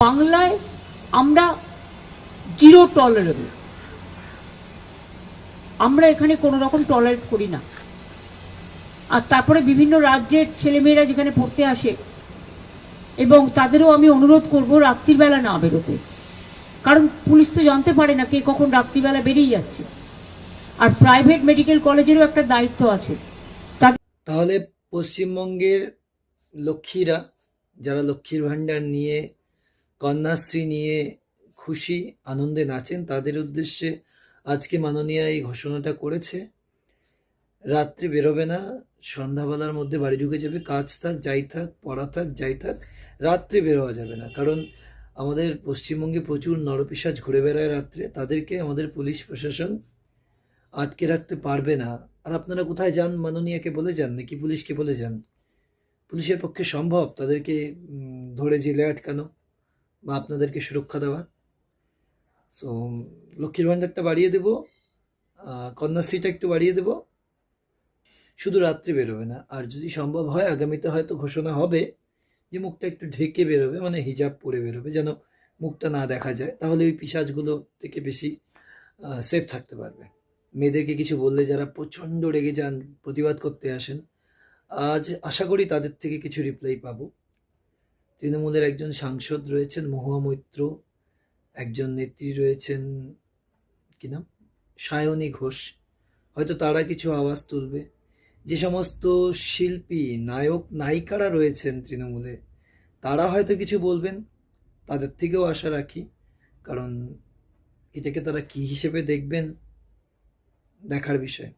বাংলায় আমরা zero tolerable, আমরা এখানে কোনো রকম টলারেট করি না। আর তারপরে বিভিন্ন রাজ্যের ছেলেমেয়েরা যেখানে পড়তে আসে, এবং তাদেরও আমি অনুরোধ করব রাত্রিবেলা না বেরোতে, কারণ পুলিশ তো জানতে পারে না কে কখন রাত্রিবেলা বেরিয়ে যাচ্ছে। আর প্রাইভেট মেডিকেল কলেজেরও একটা দায়িত্ব আছে। তাহলে পশ্চিমবঙ্গের লক্ষ্মীরা, যারা লক্ষ্মীর ভাণ্ডার নিয়ে, কন্যাশ্রী নিয়ে খুশি আনন্দে নাচেন, তাদের উদ্দেশ্যে আজকে মাননীয়া এই ঘোষণাটা করেছে। রাত্রে বেরোবে না, সন্ধ্যাবেলার মধ্যে বাড়ি ঢুকে যাবে। কাজ থাক যাই থাক, পড়া থাক যাই থাক, রাত্রে বেরোয়া যাবে না। কারণ আমাদের পশ্চিমবঙ্গে প্রচুর নরপিশাচ ঘুরে বেড়ায় রাত্রে, তাদেরকে আমাদের পুলিশ প্রশাসন আটকে রাখতে পারবে না। আর আপনারা কোথায় যান, মাননীয়াকে বলে যান নাকি পুলিশকে বলে যান? পুলিশের পক্ষে সম্ভব তাদেরকে ধরে জেলে আটকানো বা আপনাদেরকে সুরক্ষা দেওয়া? সো লক্ষ্মীর ভাণ্ডারটা বাড়িয়ে দেবো, কন্যাশ্রীটা একটু বাড়িয়ে দেবো, শুধু রাত্রে বেরোবে না। আর যদি সম্ভব হয় আগামীতে হয়তো ঘোষণা হবে যে মুখটা একটু ঢেকে বেরোবে, মানে হিজাব পরে বেরোবে, যেন মুখটা না দেখা যায়। তাহলে ওই পিশাচগুলো থেকে বেশি সেফ থাকতে পারবে। মেয়েদেরকে কিছু বললে যারা প্রচণ্ড রেগে যান, প্রতিবাদ করতে আসেন, আজ আশা করি তাদের থেকে কিছু রিপ্লাই পাবো। তৃণমূলের একজন সাংসদ রয়েছেন মহুয়া মৈত্র, একজন নেত্রী রয়েছেন কি নাম, সায়নী ঘোষ, হয়তো তারা কিছু আওয়াজ তুলবে। যে সমস্ত শিল্পী, নায়ক নায়িকারা রয়েছেন তৃণমূলে, তারা হয়তো কিছু বলবেন, তাদের থেকেও আশা রাখি। কারণ এটাকে তারা কি হিসেবে দেখবেন, দেখার বিষয়।